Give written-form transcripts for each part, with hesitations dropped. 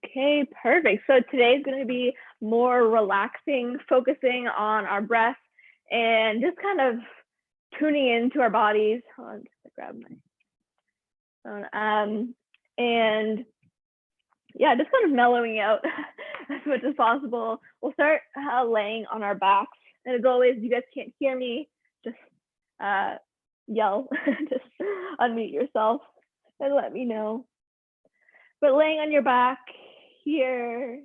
Okay, perfect. So today's going to be more relaxing, focusing on our breath and just kind of tuning into our bodies. Hold on, just to grab my phone. And yeah, just kind of mellowing out as much as possible. We'll start laying on our backs. And as always, if you guys can't hear me, just yell, just unmute yourself and let me know. But laying on your back here,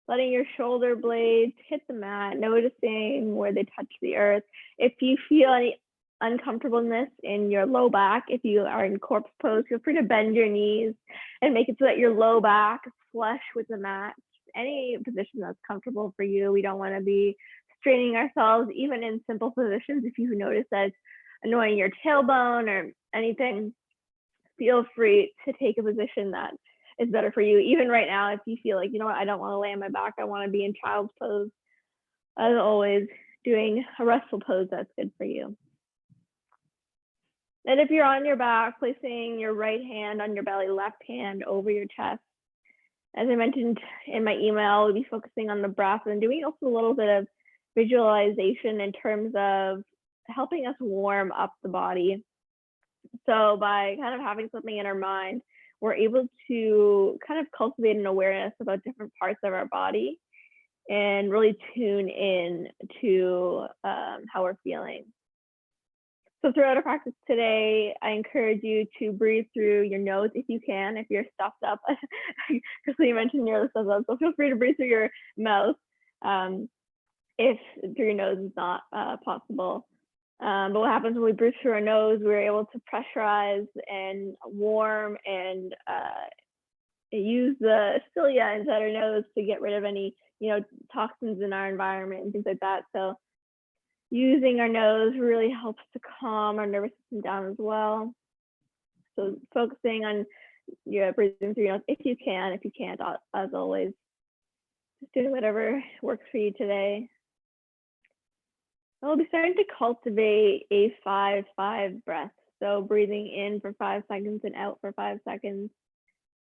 letting your shoulder blades hit the mat, noticing where they touch the earth. If you feel any uncomfortableness in your low back, if you are in corpse pose, feel free to bend your knees and make it so that your low back is flush with the mat. Any position that's comfortable for you. We don't want to be straining ourselves, even in simple positions. If you notice that it's annoying your tailbone or anything, feel free to take a position that is better for you. Even right now, if you feel like, you know what, I don't want to lay on my back, I want to be in child's pose. As always, doing a restful pose that's good for you. And if you're on your back, placing your right hand on your belly, left hand over your chest. As I mentioned in my email, we'll be focusing on the breath and doing also a little bit of visualization in terms of helping us warm up the body. So by kind of having something in our mind, we're able to kind of cultivate an awareness about different parts of our body and really tune in to how we're feeling. So throughout our practice today, I encourage you to breathe through your nose if you can, if you're stuffed up. Because you mentioned you're stuffed up, so feel free to breathe through your mouth if through your nose is not possible. But what happens when we breathe through our nose, we're able to pressurize and warm and use the cilia inside our nose to get rid of any, toxins in our environment and things like that. So using our nose really helps to calm our nervous system down as well. So focusing on breathing through your nose if you can. If you can't, as always, just doing whatever works for you today. We'll be starting to cultivate a 5-5 breath. So breathing in for 5 seconds and out for 5 seconds,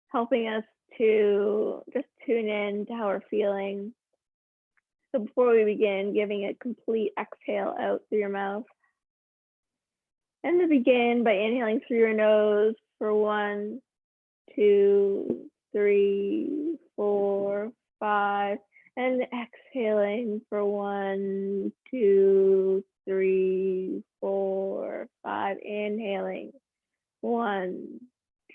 helping us to just tune in to how we're feeling. So before we begin, giving a complete exhale out through your mouth. And to begin by inhaling through your nose for 1, 2, 3, 4, 5. And exhaling for 1, 2, 3, 4, 5. Inhaling 1,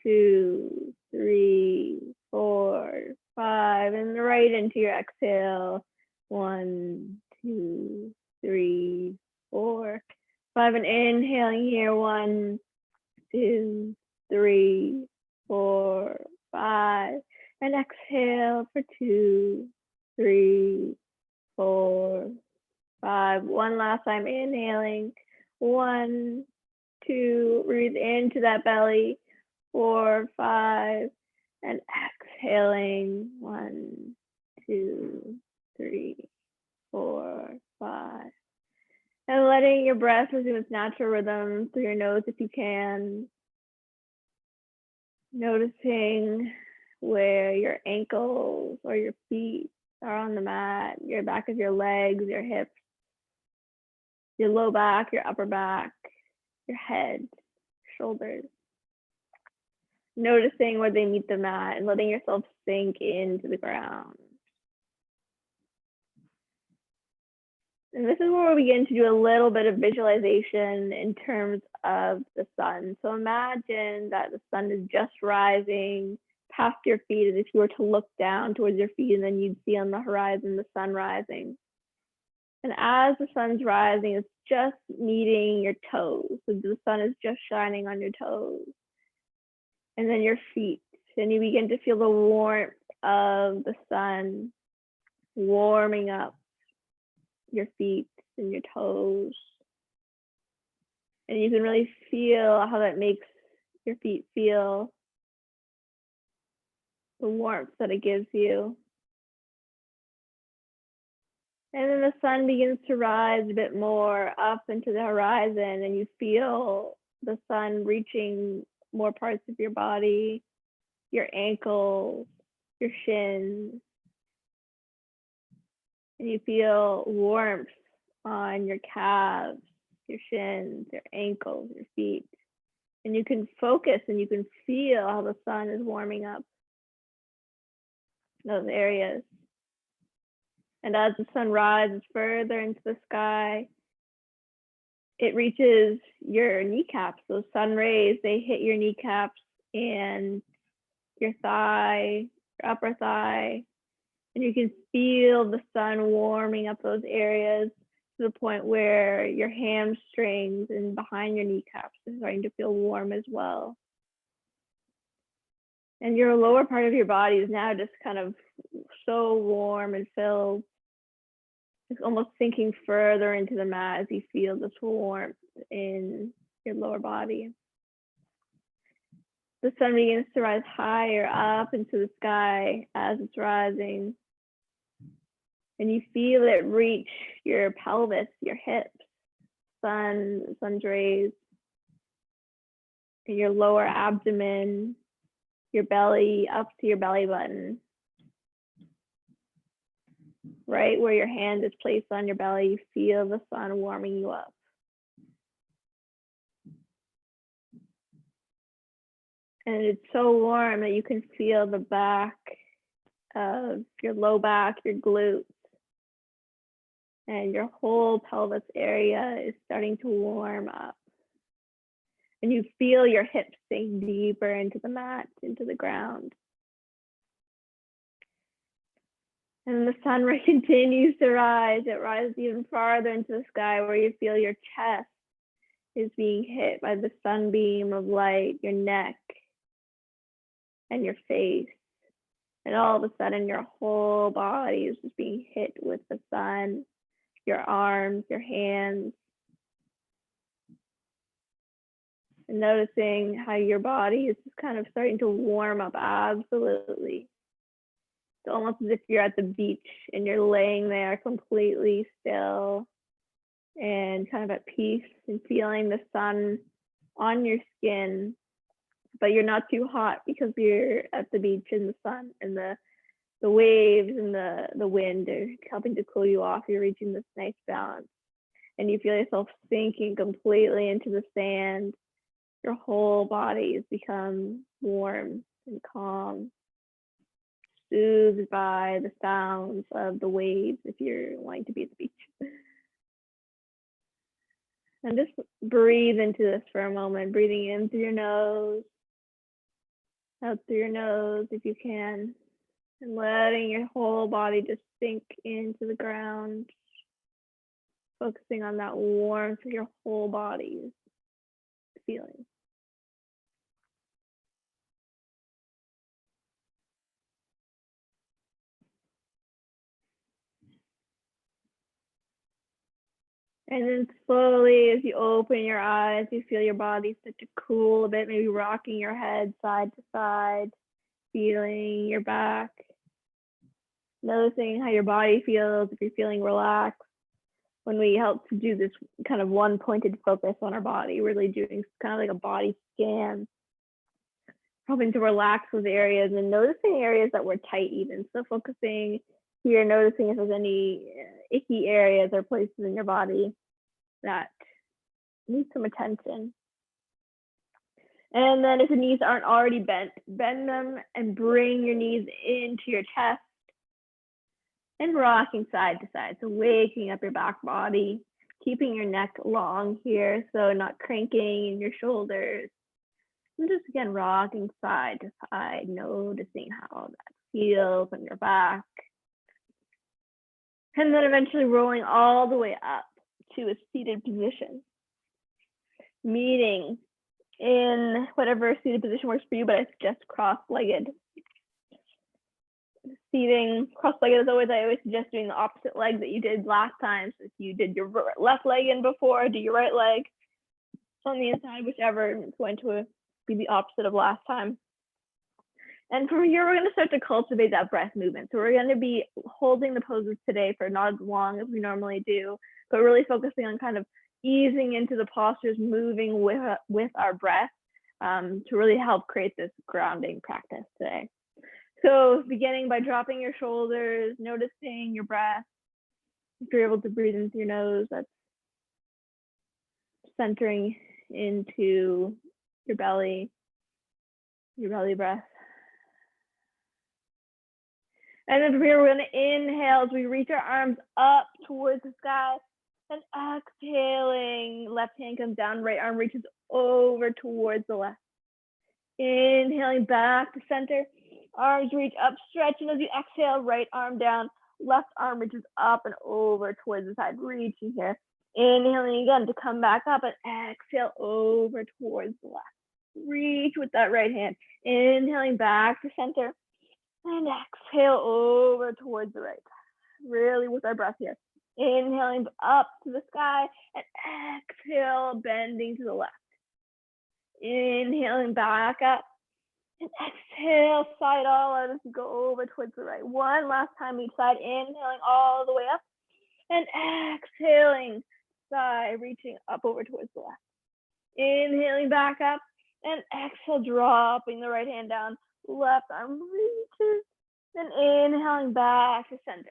2, 3, 4, 5. And right into your exhale. 1, 2, 3, 4, 5. And inhaling here. 1, 2, 3, 4, 5. And exhale for 2, 3, 4, 5. One last time, inhaling. 1, 2, breathe into that belly. 4, 5, and exhaling. 1, 2, 3, 4, 5. And letting your breath resume its natural rhythm through your nose if you can. Noticing where your ankles or your feet are on the mat, your back of your legs, your hips, your low back, your upper back, your head, shoulders. Noticing where they meet the mat and letting yourself sink into the ground. And this is where we begin to do a little bit of visualization in terms of the sun. So imagine that the sun is just rising past your feet as if you were to look down towards your feet, and then you'd see on the horizon the sun rising. And as the sun's rising, it's just meeting your toes. So the sun is just shining on your toes. And then your feet. And you begin to feel the warmth of the sun warming up your feet and your toes. And you can really feel how that makes your feet feel. The warmth that it gives you. And then the sun begins to rise a bit more up into the horizon, and you feel the sun reaching more parts of your body, your ankles, your shins, and you feel warmth on your calves, your shins, your ankles, your feet. And you can focus and you can feel how the sun is warming up those areas. And as the sun rises further into the sky, it reaches your kneecaps. Those sun rays, they hit your kneecaps and your thigh, your upper thigh, and you can feel the sun warming up those areas to the point where your hamstrings and behind your kneecaps are starting to feel warm as well. And your lower part of your body is now just kind of so warm and filled. It's almost sinking further into the mat as you feel this warmth in your lower body. The sun begins to rise higher up into the sky as it's rising. And you feel it reach your pelvis, your hips, sun's rays, and your lower abdomen, your belly, up to your belly button. Right where your hand is placed on your belly, you feel the sun warming you up. And it's so warm that you can feel the back of your low back, your glutes, and your whole pelvis area is starting to warm up. And you feel your hips sink deeper into the mat, into the ground. And the sun continues to rise. It rises even farther into the sky where you feel your chest is being hit by the sunbeam of light, your neck and your face. And all of a sudden your whole body is just being hit with the sun, your arms, your hands. And noticing how your body is just kind of starting to warm up absolutely. It's almost as if you're at the beach and you're laying there completely still and kind of at peace and feeling the sun on your skin, but you're not too hot because you're at the beach in the sun, and the waves and the wind are helping to cool you off. You're reaching this nice balance, and you feel yourself sinking completely into the sand. Your whole body has become warm and calm, soothed by the sounds of the waves if you're wanting to be at the beach. And just breathe into this for a moment, breathing in through your nose, out through your nose if you can, and letting your whole body just sink into the ground, focusing on that warmth of your whole body feeling. And then slowly, as you open your eyes, you feel your body start to cool a bit, maybe rocking your head side to side, feeling your back, noticing how your body feels, if you're feeling relaxed. When we help to do this kind of one pointed focus on our body, really doing kind of like a body scan, helping to relax those areas and noticing areas that were tight even. So focusing here, noticing if there's any icky areas or places in your body that need some attention. And then if the knees aren't already bent, bend them and bring your knees into your chest and rocking side to side. So waking up your back body, keeping your neck long here, so not cranking in your shoulders. And just again, rocking side to side, noticing how that feels on your back. And then eventually rolling all the way up to a seated position. Meeting in whatever seated position works for you, but I suggest cross-legged. Seating cross-legged as always, I always suggest doing the opposite leg that you did last time. So if you did your left leg in before, do your right leg on the inside, whichever is going to be the opposite of last time. And from here, we're going to start to cultivate that breath movement. So we're going to be holding the poses today for not as long as we normally do, but really focusing on kind of easing into the postures, moving with our breath to really help create this grounding practice today. So beginning by dropping your shoulders, noticing your breath. If you're able to breathe into your nose, that's centering into your belly breath. And then from here, we're going to inhale as we reach our arms up towards the sky. And exhaling, left hand comes down, right arm reaches over towards the left. Inhaling back to center, arms reach up, stretch, and as you exhale, right arm down, left arm reaches up and over towards the side, reaching here. Inhaling again to come back up and exhale over towards the left. Reach with that right hand. Inhaling back to center and exhale over towards the right. Really with our breath here. Inhaling up to the sky and exhale, bending to the left. Inhaling back up and exhale, side all out as you go over towards the right. One last time each side, inhaling all the way up and exhaling, side reaching up over towards the left. Inhaling back up and exhale, dropping the right hand down, left arm reaches, and inhaling back to center.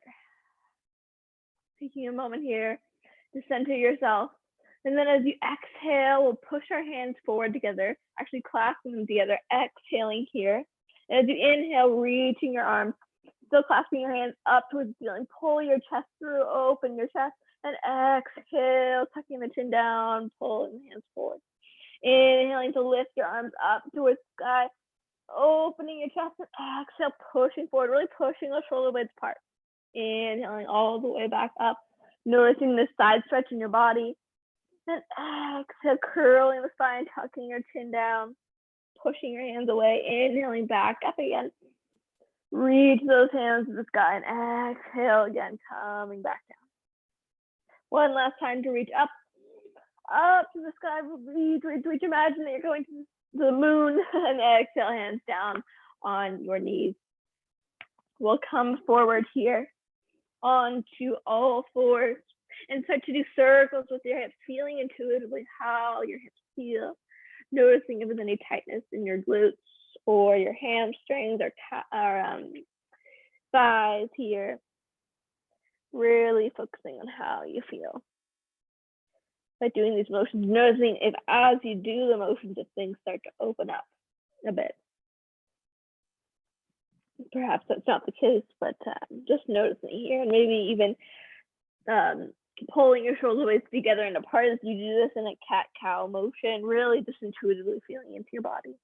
Taking a moment here to center yourself. And then as you exhale, we'll push our hands forward together, actually clasping them together, exhaling here. And as you inhale, reaching your arms, still clasping your hands up towards the ceiling. Pull your chest through, open your chest, and exhale, tucking the chin down, pulling the hands forward. Inhaling to lift your arms up towards the sky, opening your chest, and exhale, pushing forward, really pushing those shoulder blades apart. Inhaling all the way back up, noticing this side stretch in your body. And exhale, curling the spine, tucking your chin down, pushing your hands away, inhaling back up again. Reach those hands to the sky and exhale again, coming back down. One last time to reach up to the sky, reach, imagine that you're going to the moon, and exhale, hands down on your knees. We'll come forward here onto all fours and start to do circles with your hips, feeling intuitively how your hips feel, noticing if there's any tightness in your glutes or your hamstrings or thighs here, really focusing on how you feel. By doing these motions, noticing if as you do the motions, if things start to open up a bit. Perhaps that's not the case, but just noticing here, and maybe even pulling your shoulder blades together and apart as you do this in a cat-cow motion, really just intuitively feeling into your body.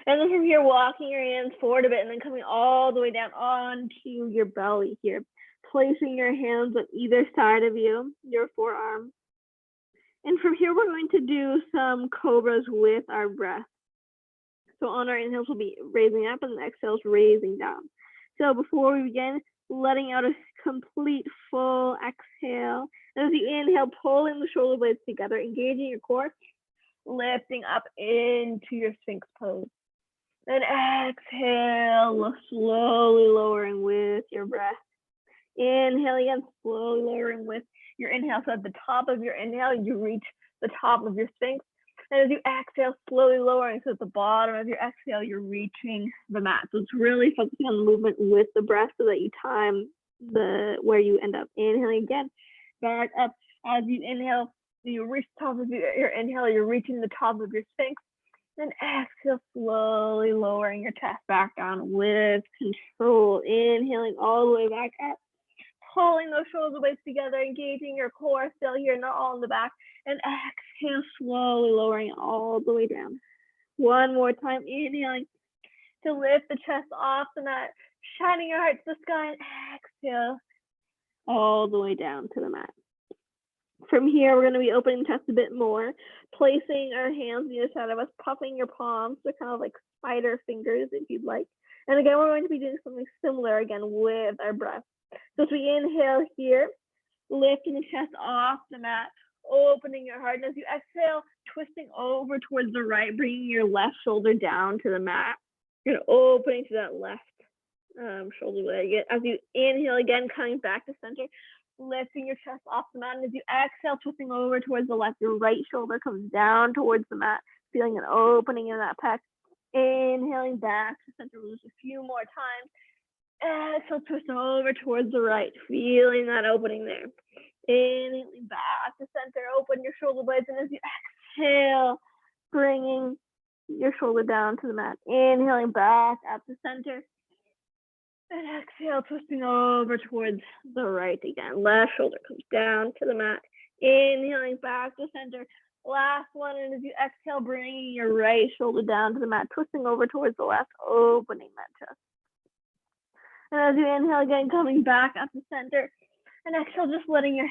And then from here, walking your hands forward a bit and then coming all the way down onto your belly here, placing your hands on either side of you, your forearm. And from here, we're going to do some cobras with our breath. So on our inhales, we'll be raising up and the exhales raising down. So before we begin, letting out a complete full exhale. And as you inhale, pulling the shoulder blades together, engaging your core, lifting up into your Sphinx pose. And exhale, slowly lowering with your breath. Inhale again, slowly lowering with your inhale. So at the top of your inhale, you reach the top of your Sphinx. And as you exhale, slowly lowering, so at the bottom of your exhale, you're reaching the mat. So it's really focusing on the movement with the breath so that you time where you end up. Inhaling again, back up. As you inhale, you reach the top of your inhale, you're reaching the top of your Sphinx. And exhale, slowly lowering your chest back down with control. Inhaling all the way back up. Pulling those shoulder blades together, engaging your core, still here, not all in the back. And exhale, slowly lowering it all the way down. One more time, inhaling to lift the chest off the mat, shining your heart to the sky, and exhale all the way down to the mat. From here, we're going to be opening the chest a bit more, placing our hands on either side of us, puffing your palms. They're kind of like spider fingers, if you'd like. And again, we're going to be doing something similar again with our breath. So as we inhale here, lifting the chest off the mat, opening your heart. And as you exhale, twisting over towards the right, bringing your left shoulder down to the mat. You're opening to that left shoulder blade. As you inhale again, coming back to center, lifting your chest off the mat. And as you exhale, twisting over towards the left, your right shoulder comes down towards the mat, feeling an opening in that pec. Inhaling back to center, we'll just a few more times. Exhale, twist over towards the right, feeling that opening there. Inhaling back to center, open your shoulder blades, and as you exhale, bringing your shoulder down to the mat. Inhaling back up to center. And exhale, twisting over towards the right again. Left shoulder comes down to the mat. Inhaling back to center. Last one, and as you exhale, bringing your right shoulder down to the mat, twisting over towards the left, opening that chest. And as you inhale again, coming back up to center. And exhale, just letting your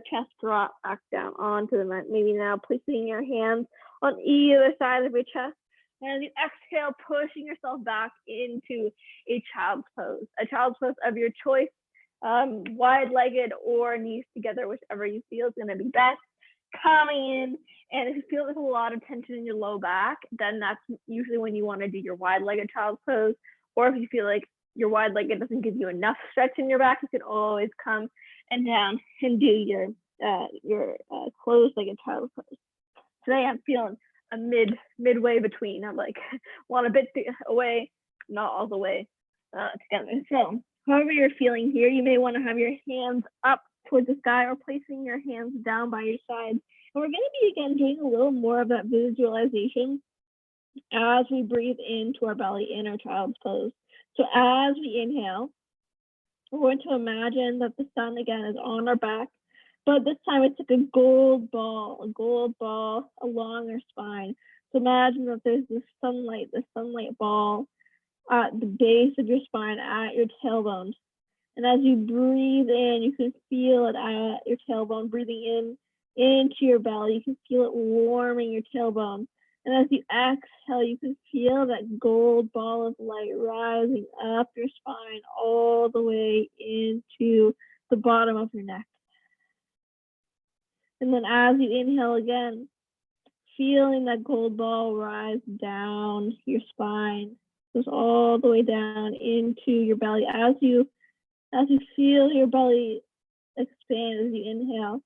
chest drop back down onto the mat. Maybe now placing your hands on either side of your chest. And as you exhale, pushing yourself back into a child's pose of your choice, wide-legged or knees together, whichever you feel is going to be best. Coming in, and if you feel there's a lot of tension in your low back, then that's usually when you want to do your wide-legged child's pose. Or if you feel like your wide-legged doesn't give you enough stretch in your back, you can always come and down and do your closed-legged child's pose. Today I'm feeling a midway between. I'm like, want a bit away, not all the way together. So however you're feeling here, you may want to have your hands up towards the sky or placing your hands down by your sides. And we're going to be again doing a little more of that visualization as we breathe into our belly in our child's pose. So as we inhale, we're going to imagine that the sun again is on our back, but this time it's like a gold ball along our spine. So imagine that there's this sunlight ball at the base of your spine, at your tailbone. And as you breathe in, you can feel it at your tailbone, breathing in into your belly. You can feel it warming your tailbone. And as you exhale, you can feel that gold ball of light rising up your spine all the way into the bottom of your neck. And then as you inhale again, feeling that gold ball rise down your spine, goes all the way down into your belly. As you feel your belly expand as you inhale,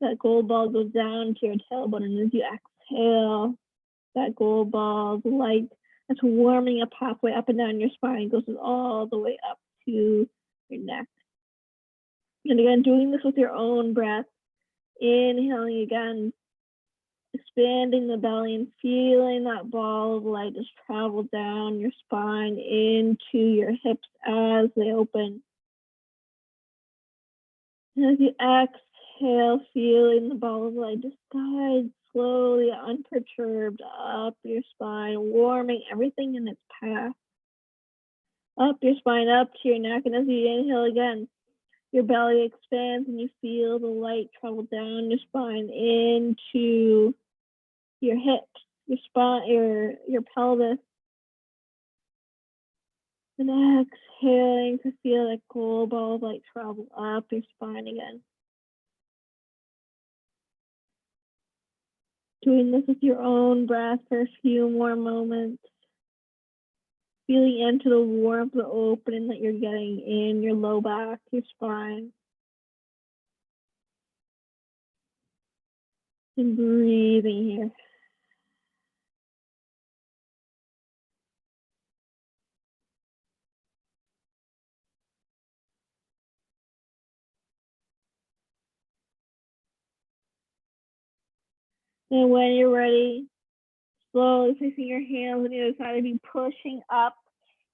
that gold ball goes down to your tailbone, and as you exhale, that gold ball of light that's warming up halfway up and down your spine goes all the way up to your neck. And again, doing this with your own breath, inhaling again, expanding the belly and feeling that ball of light just travel down your spine into your hips as they open. And as you exhale, feeling the ball of light just guide slowly, unperturbed, up your spine, warming everything in its path. Up your spine, up to your neck, and as you inhale again, your belly expands and you feel the light travel down your spine into your hips, your spine, your pelvis. And exhaling to feel that gold ball of light travel up your spine again. Doing this with your own breath for a few more moments. Feeling into the warmth, the opening that you're getting in your low back, your spine. And breathing here. And when you're ready, slowly placing your hands on the other side of you, pushing up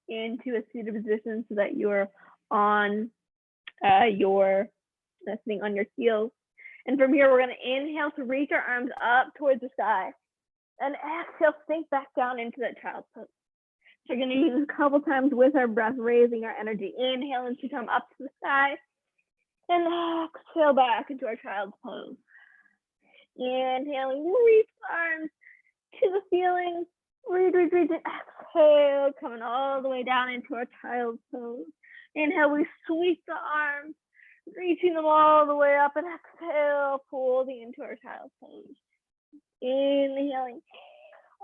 into a seated position so that you're on sitting on your heels. And from here, we're going to inhale to reach our arms up towards the sky. And exhale, sink back down into that child's pose. So we're going to use this a couple times with our breath, raising our energy. Inhaling to come up to the sky. And exhale back into our child's pose. Inhaling, reach arms to the ceiling. Reach, and exhale, coming all the way down into our child's pose. Inhale, we sweep the arms, reaching them all the way up, and exhale, folding into our child's pose. Inhaling,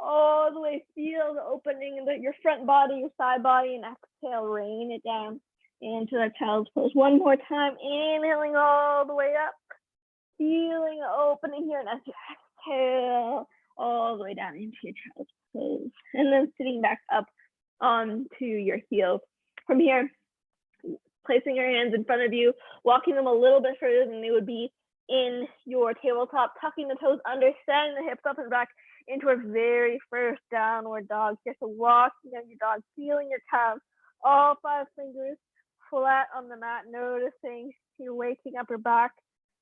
all the way, feel the opening in your front body, your side body, and exhale, rain it down into that child's pose. One more time, inhaling all the way up, feeling the opening here, and as you exhale, all the way down into your child's pose. pose. And then sitting back up onto your heels. From here, placing your hands in front of you, walking them a little bit further than they would be in your tabletop, tucking the toes under, setting the hips up and back into our very first downward dog. Just walking on your dog, feeling your calves, all 5 fingers flat on the mat, noticing your waking upper back,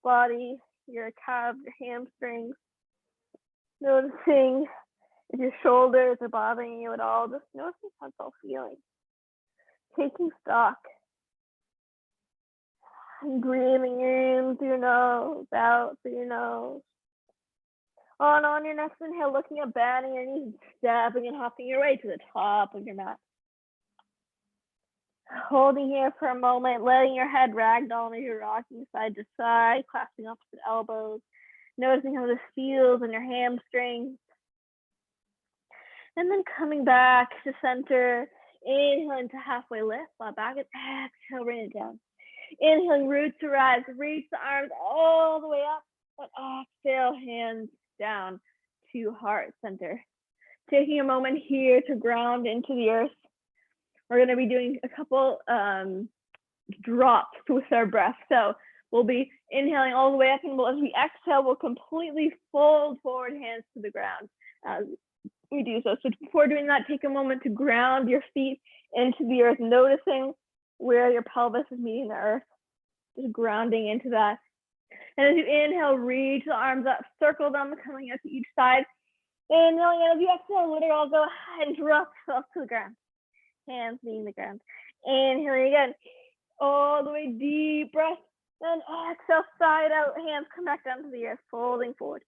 body, your calves, your hamstrings, noticing if your shoulders are bothering you at all, just noticing how it's all feeling. Taking stock. And breathing in through your nose, out through your nose. On your next inhale, looking at bending your knees, stepping and hopping your way to the top of your mat. Holding here for a moment, letting your head ragdoll as you're rocking side to side, clasping opposite elbows, noticing how this feels in your hamstrings. And then coming back to center, inhaling to halfway lift, flat back, and exhale, bring it down. Inhaling, root to rise, reach the arms all the way up, and exhale, hands down to heart center. Taking a moment here to ground into the earth. We're going to be doing a couple drops with our breath. So we'll be inhaling all the way up, and as we exhale, we'll completely fold forward, hands to the ground as we do so. So before doing that, take a moment to ground your feet into the earth, noticing where your pelvis is meeting the earth, just grounding into that. And as you inhale, reach the arms up, circle them, coming out to each side. Inhaling, and as you exhale, let it all go and drop yourself to the ground. Hands meeting the ground. Inhaling again, all the way, deep breath. Then exhale, side out, hands come back down to the earth, folding forward.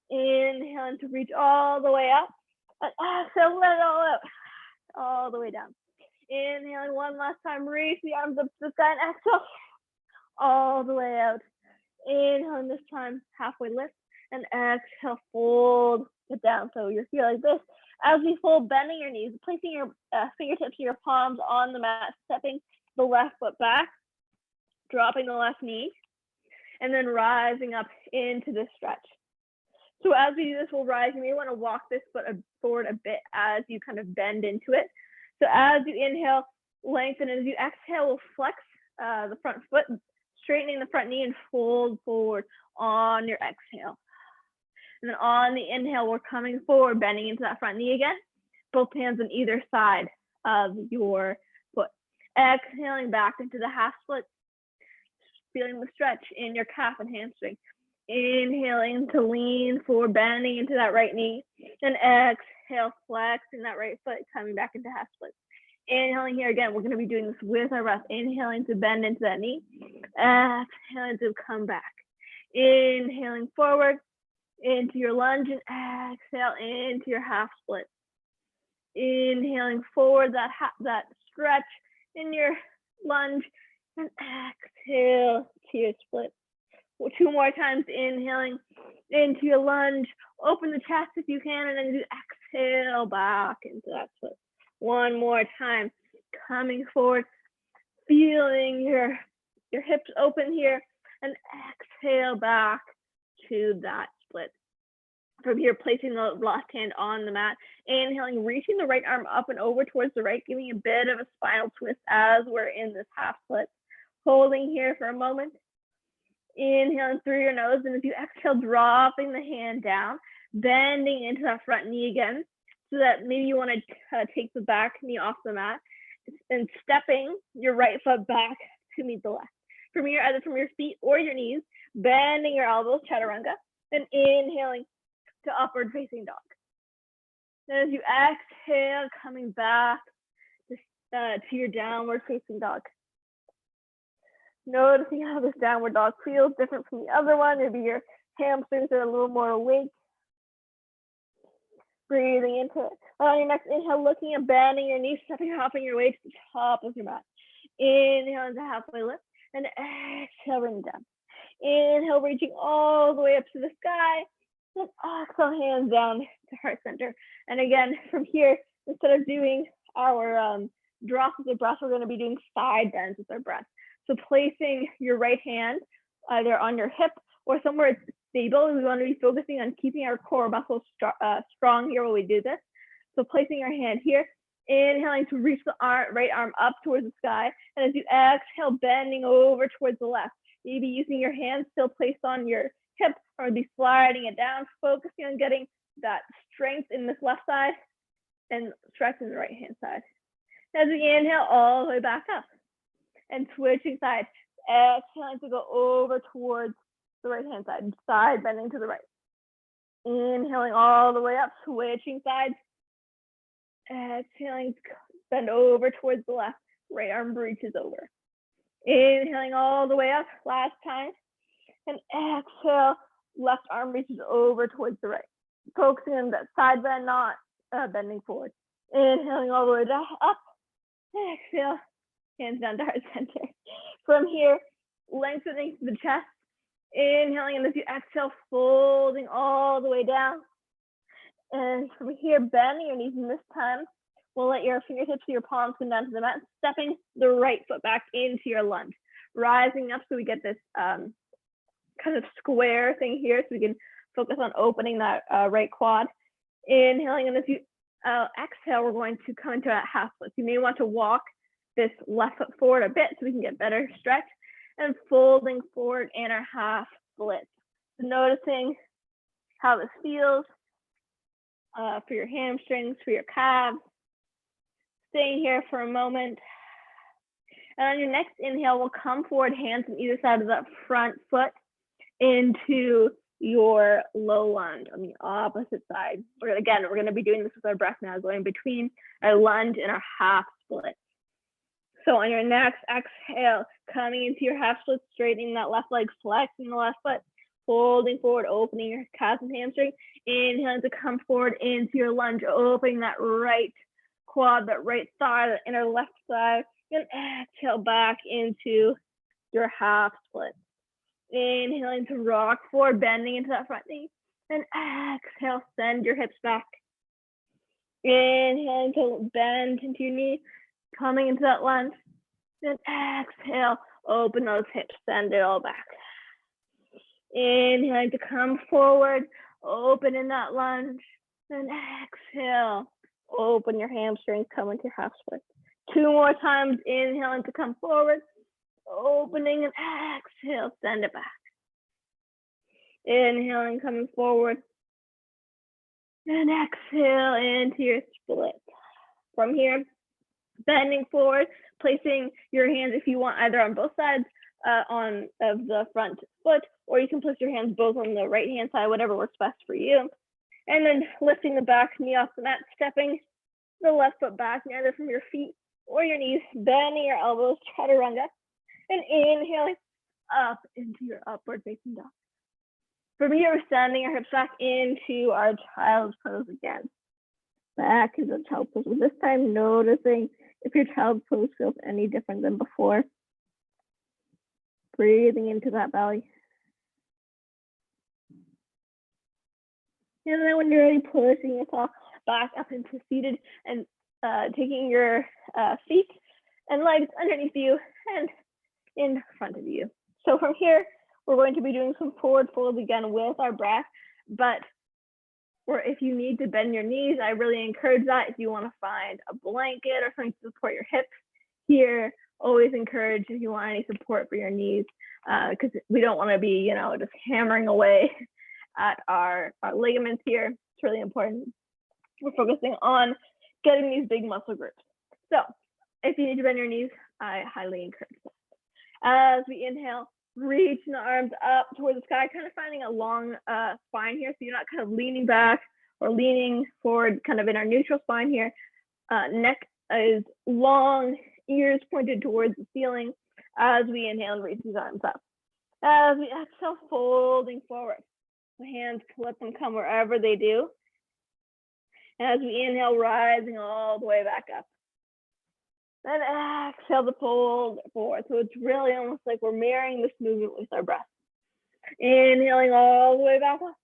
Inhaling to reach all the way up. And exhale, let it all out, all the way down. Inhaling one last time, reach the arms up to the sky, and exhale, all the way out. Inhaling this time, halfway lift, and exhale, fold it down. So you're here like this. As we fold, bending your knees, placing your fingertips and your palms on the mat, stepping the left foot back, dropping the left knee, and then rising up into this stretch. So as we do this, we'll rise. You may want to walk this foot forward a bit as you kind of bend into it. So as you inhale, lengthen. As you exhale, we'll flex the front foot, straightening the front knee and fold forward on your exhale. And then on the inhale, we're coming forward, bending into that front knee again. Both hands on either side of your foot. Exhaling back into the half split, feeling the stretch in your calf and hamstring. Inhaling to lean forward, bending into that right knee. And exhale, flexing that right foot, coming back into half split. Inhaling here again, we're going to be doing this with our breath. Inhaling to bend into that knee. Exhaling to come back. Inhaling forward into your lunge, and exhale into your half split. Inhaling forward, that stretch in your lunge, and exhale to your split. 2 more times, inhaling into your lunge. Open the chest if you can, and then do exhale back into that split. 1 more time, coming forward, feeling your hips open here, and exhale back to that split. From here, placing the left hand on the mat, inhaling, reaching the right arm up and over towards the right, giving a bit of a spinal twist as we're in this half split. Holding here for a moment. Inhaling through your nose, and as you exhale, dropping the hand down, bending into that front knee again, so that maybe you want to take the back knee off the mat and stepping your right foot back to meet the left. From here, either from your feet or your knees, bending your elbows, chaturanga, and inhaling to upward facing dog. Then as you exhale, coming back to your downward facing dog. Noticing how this downward dog feels different from the other one. Maybe your hamstrings are a little more awake. Breathing into it. On your next inhale, looking at bending your knees, stepping, hopping your way to the top of your mat. Inhale into halfway lift, and exhale, bring it down. Inhale, reaching all the way up to the sky. And exhale, hands down to heart center. And again, from here, instead of doing our drops with the breath, we're going to be doing side bends with our breath. So placing your right hand either on your hip or somewhere it's stable. We want to be focusing on keeping our core muscles strong here while we do this. So placing your hand here, inhaling to reach the right arm up towards the sky. And as you exhale, bending over towards the left. Maybe using your hands still placed on your hip, or maybe sliding it down, focusing on getting that strength in this left side and stretch in the right hand side. As we inhale, all the way back up and switching sides. Exhaling to go over towards the right hand side, side bending to the right. Inhaling all the way up, switching sides. Exhaling, bend over towards the left, right arm reaches over. Inhaling all the way up, last time. And exhale, left arm reaches over towards the right. Focusing on that side bend, not bending forward. Inhaling all the way down, up. Exhale, hands down to heart center. From here, lengthening the chest. Inhaling, and as you exhale, folding all the way down. And from here, bending your knees, and this time, we'll let your fingertips to your palms come down to the mat, stepping the right foot back into your lunge. Rising up so we get this kind of square thing here, so we can focus on opening that right quad. Inhaling, and as you exhale, we're going to come into a half split. You may want to walk this left foot forward a bit so we can get better stretch, and folding forward in our half split. So noticing how this feels for your hamstrings, for your calves. Staying here for a moment. And on your next inhale, we'll come forward, hands on either side of that front foot into your low lunge on the opposite side. We're going to be doing this with our breath now, going between our lunge and our half split. So on your next exhale, coming into your half split, straightening that left leg, flexing the left foot, folding forward, opening your calves and hamstring. Inhaling to come forward into your lunge, opening that right quad, that right thigh, that inner left thigh. And exhale back into your half split. Inhaling to rock forward, bending into that front knee. And exhale, send your hips back. Inhaling to bend into your knee, coming into that lunge. Then exhale, open those hips, send it all back. Inhaling to come forward, open in that lunge. Then exhale, open your hamstrings, come into your half split. 2 more times, inhaling to come forward, opening, and exhale, send it back. Inhaling, coming forward, and exhale into your split. From here, bending forward, placing your hands, if you want, either on both sides of the front foot, or you can place your hands both on the right hand side, whatever works best for you. And then lifting the back knee off the mat, stepping the left foot back, either from your feet or your knees, bending your elbows, chaturanga, and inhaling up into your upward facing dog. From here, we're sending our hips back into our child's pose again. Back into child's pose. This time, noticing if your child's pose feels any different than before. Breathing into that belly. And then when you're ready, pushing yourself back up into seated and taking your feet and legs underneath you and in front of you. So from here, we're going to be doing some forward folds again with our breath, but if you need to bend your knees, I really encourage that. If you want to find a blanket or something to support your hips here, always encourage if you want any support for your knees, because we don't want to be, just hammering away at our ligaments here. It's really important. We're focusing on getting these big muscle groups. So if you need to bend your knees, I highly encourage that. As we inhale, reaching the arms up towards the sky, kind of finding a long spine here, so you're not kind of leaning back or leaning forward, kind of in our neutral spine here. Neck is long, ears pointed towards the ceiling as we inhale and reach these arms up. As we exhale, folding forward. The hands, let them come wherever they do. As we inhale, rising all the way back up. Then exhale to fold forward. So it's really almost like we're mirroring this movement with our breath. Inhaling all the way back up.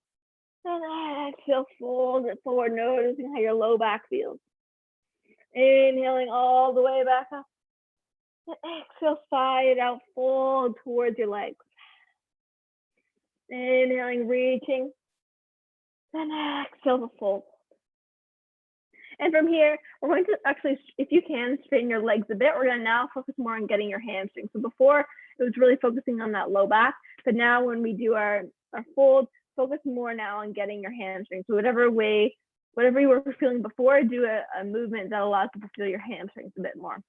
And exhale, fold it forward, noticing how your low back feels. Inhaling all the way back up. And exhale, side it out, fold towards your legs. Inhaling, reaching. Then exhale to fold. And from here, we're going to actually, if you can, straighten your legs a bit. We're going to now focus more on getting your hamstrings. So before, it was really focusing on that low back, but now when we do our fold, focus more now on getting your hamstrings. So whatever you were feeling before, do a movement that allows you to feel your hamstrings a bit more.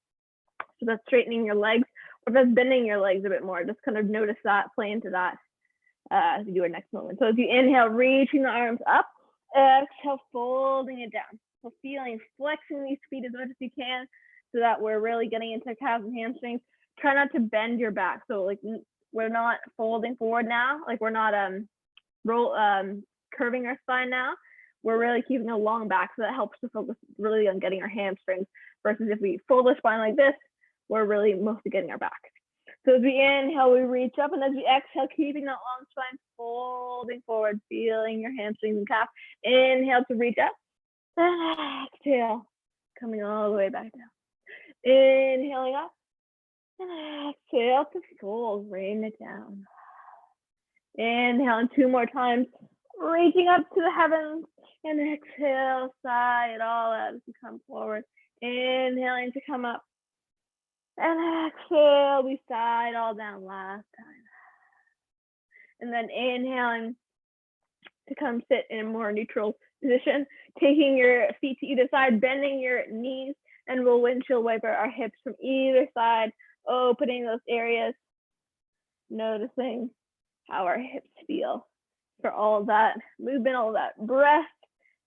So that's straightening your legs, or that's bending your legs a bit more. Just kind of notice that, play into that as we do our next movement. So as you inhale, reaching the arms up, exhale, folding it down. So feeling, flexing these feet as much as you can so that we're really getting into calves and hamstrings. Try not to bend your back. So like we're not folding forward now, like we're not curving our spine now. We're really keeping a long back, so that helps to focus really on getting our hamstrings, versus if we fold the spine like this, we're really mostly getting our back. So as we inhale, we reach up, and as we exhale, keeping that long spine, folding forward, feeling your hamstrings and calf. Inhale to reach up, and exhale, coming all the way back down. Inhaling up, and exhale to fold, rain it down. Inhaling 2 more times, reaching up to the heavens, and exhale, sigh it all out as you come forward. Inhaling to come up, and exhale, we sigh it all down last time. And then inhaling to come sit in a more neutral position, taking your feet to either side, bending your knees, and we'll windshield wiper our hips from either side, opening those areas, noticing how our hips feel for all of that movement, all of that breath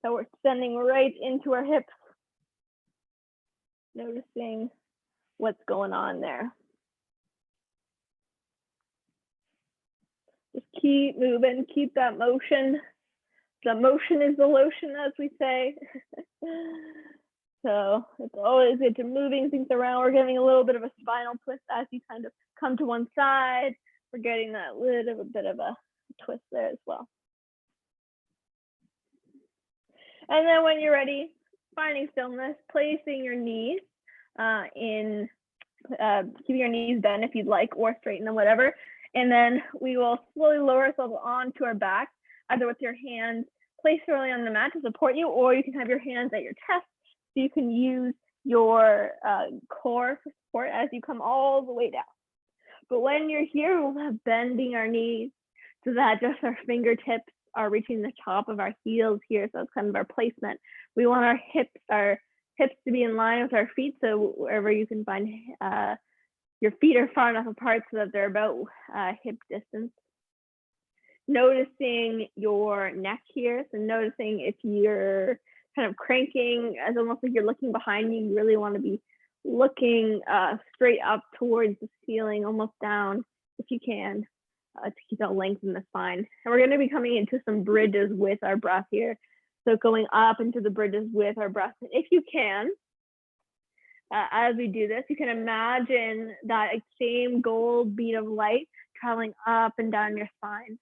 that we're sending right into our hips. Noticing what's going on there. Just keep moving, keep that motion. The motion is the lotion, as we say. So it's always good to moving things around. We're getting a little bit of a spinal twist as you kind of come to one side. We're getting that little bit of a twist there as well. And then when you're ready, finding stillness, placing your knees keeping your knees bent if you'd like, or straighten them, whatever. And then we will slowly lower ourselves onto our back, either with your hands placed firmly on the mat to support you, or you can have your hands at your chest so you can use your core for support as you come all the way down. But when you're here, we'll have bending our knees so that just our fingertips are reaching the top of our heels here. So that's kind of our placement. We want our hips to be in line with our feet. So wherever you can find your feet are far enough apart so that they're about hip distance. Noticing your neck here. So noticing if you're kind of cranking, as almost like you're looking behind you, you really want to be looking straight up towards the ceiling, almost down if you can, to keep that length in the spine. And we're going to be coming into some bridges with our breath here. So going up into the bridges with our breath. And if you can, as we do this, you can imagine that same gold bead of light traveling up and down your spine.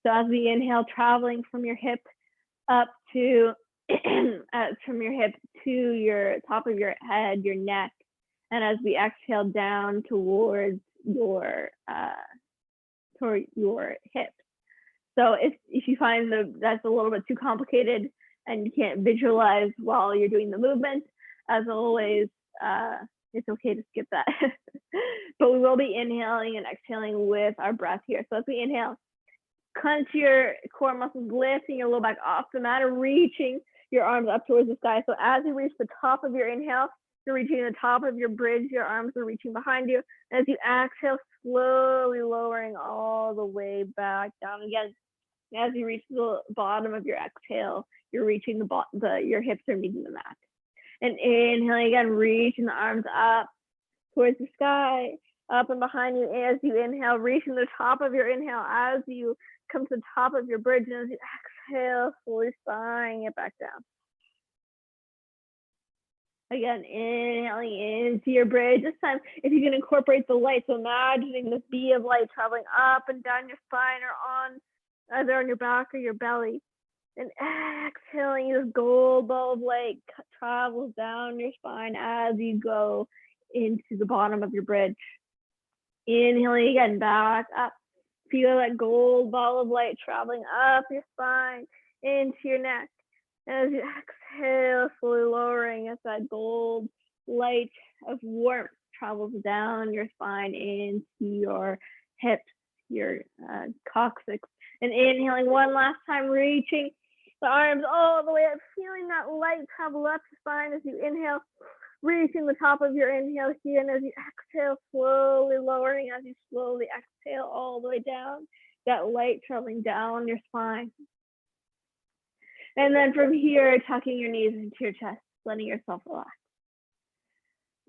So as we inhale, traveling from your hip up to from your hip to your top of your head, your neck, and as we exhale down towards your hips. So if you find that's a little bit too complicated and you can't visualize while you're doing the movement, as always, it's okay to skip that. But we will be inhaling and exhaling with our breath here. So as we inhale, clench your core muscles, lifting your low back off the mat, reaching your arms up towards the sky. So as you reach the top of your inhale, you're reaching the top of your bridge, your arms are reaching behind you. As you exhale, slowly lowering all the way back down again. As you reach the bottom of your exhale, you're reaching your hips are meeting the mat. And inhaling again, reaching the arms up towards the sky, up and behind you. As you inhale, reaching the top of your inhale as you come to the top of your bridge, and as you exhale, slowly sighing it back down. Again, inhaling into your bridge. This time, if you can incorporate the light, so imagining this bee of light traveling up and down your spine or either on your back or your belly. And exhaling, this gold ball of light travels down your spine as you go into the bottom of your bridge. Inhaling again, back up. Feel that gold ball of light traveling up your spine, into your neck. And as you exhale, slowly lowering as that gold light of warmth travels down your spine into your hips, your coccyx. And inhaling one last time, reaching the arms all the way up, feeling that light travel up the spine as you inhale, reaching the top of your inhale here. And as you exhale, slowly lowering as you slowly exhale all the way down, that light traveling down your spine. And then from here, tucking your knees into your chest, letting yourself relax.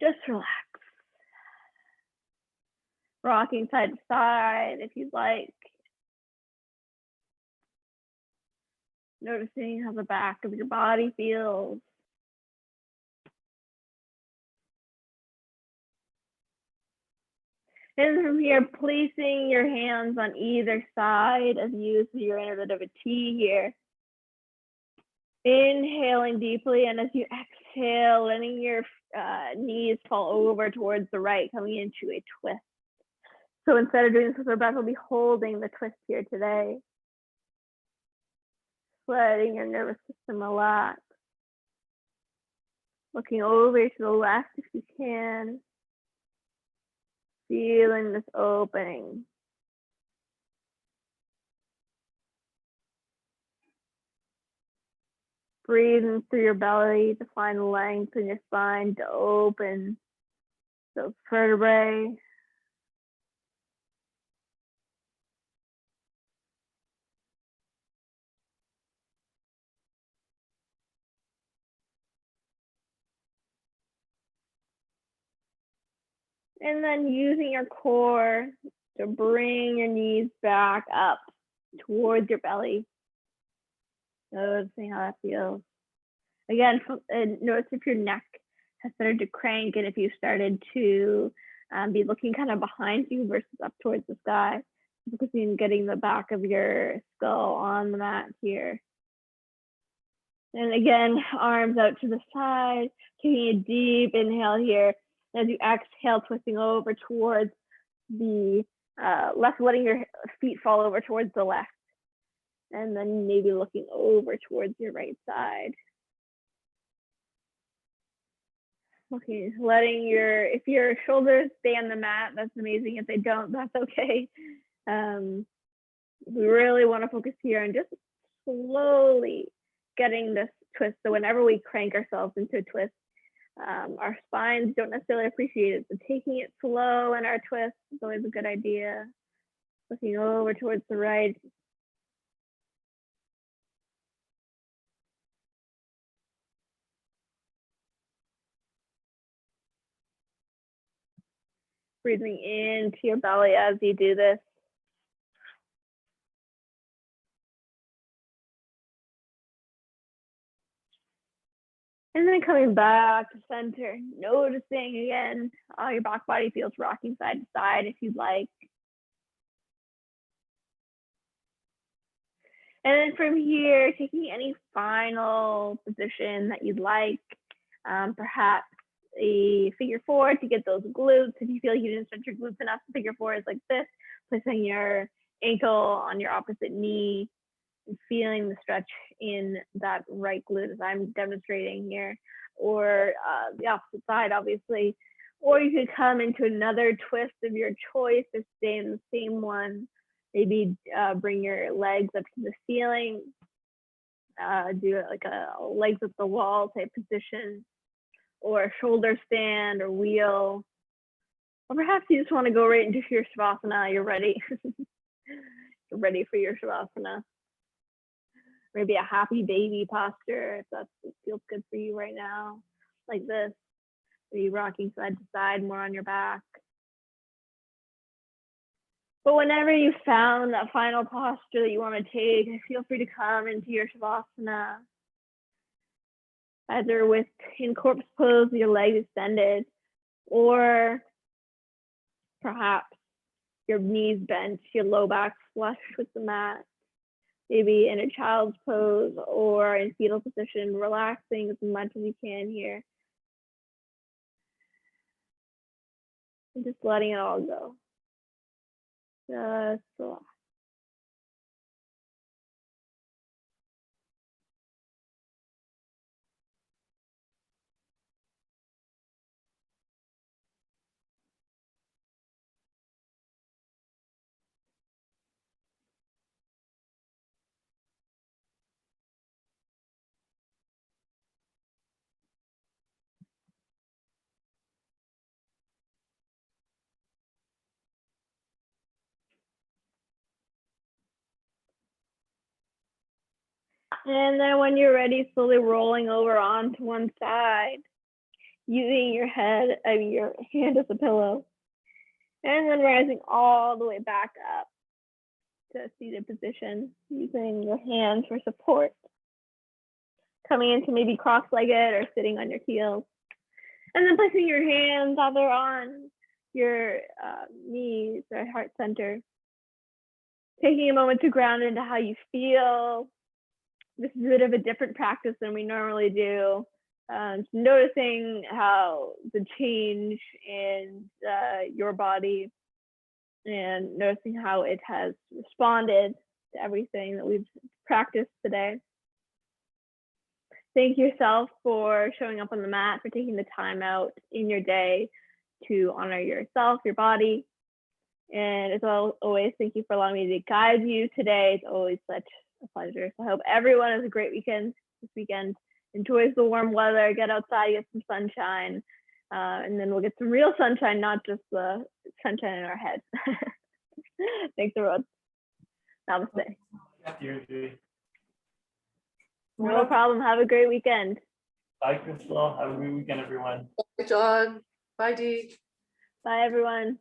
Just relax. Rocking side to side if you'd like. Noticing how the back of your body feels. And from here, placing your hands on either side as you, so you're in a bit of a T here. Inhaling deeply, and as you exhale, letting your knees fall over towards the right, coming into a twist. So instead of doing this with our breath, we'll be holding the twist here today. Letting your nervous system relax. Looking over to the left if you can. Feeling this opening. Breathing through your belly to find length in your spine to open those vertebrae. And then using your core to bring your knees back up towards your belly. Noticing how that feels. Again, notice if your neck has started to crank and if you started to be looking kind of behind you versus up towards the sky. Focusing on getting the back of your skull on the mat here. And again, arms out to the side, taking a deep inhale here. As you exhale, twisting over towards the left, letting your feet fall over towards the left. And then maybe looking over towards your right side. Okay, letting if your shoulders stay on the mat, that's amazing. If they don't, that's okay. We really want to focus here on just slowly getting this twist. So whenever we crank ourselves into a twist, our spines don't necessarily appreciate it. So taking it slow in our twist is always a good idea. Looking over towards the right. Breathing into your belly as you do this. And then coming back to center, noticing again, how your back body feels rocking side to side if you'd like. And then from here, taking any final position that you'd like, perhaps a figure four to get those glutes. If you feel like you didn't stretch your glutes enough, figure four is like this, placing your ankle on your opposite knee and feeling the stretch in that right glute as I'm demonstrating here, or the opposite side, obviously. Or you could come into another twist of your choice or stay in the same one. Maybe bring your legs up to the ceiling, do it like a legs at the wall type position, or a shoulder stand or wheel. Or perhaps you just want to go right into your Shavasana, you're ready. You're ready for your Shavasana. Maybe a happy baby posture if that feels good for you right now, like this. Maybe rocking side to side, more on your back. But whenever you found that final posture that you want to take, feel free to come into your Shavasana. Either in corpse pose, your legs extended, or perhaps your knees bent, your low back flush with the mat. Maybe in a child's pose or in fetal position, relaxing as much as you can here. And just letting it all go. Just relax. And then when you're ready, slowly rolling over onto one side, using your hand as a pillow. And then rising all the way back up to a seated position, using your hands for support. Coming into maybe cross-legged or sitting on your heels. And then placing your hands either on your knees or heart center. Taking a moment to ground into how you feel. This is a bit of a different practice than we normally do. Noticing how the change in your body and noticing how it has responded to everything that we've practiced today. Thank yourself for showing up on the mat, for taking the time out in your day to honor yourself, your body. And as always, thank you for allowing me to guide you today. It's always such a pleasure. So I hope everyone has a great weekend this weekend. Enjoys the warm weather, get outside, get some sunshine, and then we'll get some real sunshine, not just the sunshine in our heads. Thanks, everyone. Namaste. No problem. Have a great weekend. Bye, Crystal. Have a great weekend, everyone. Bye, John. Bye, Dee. Bye, everyone.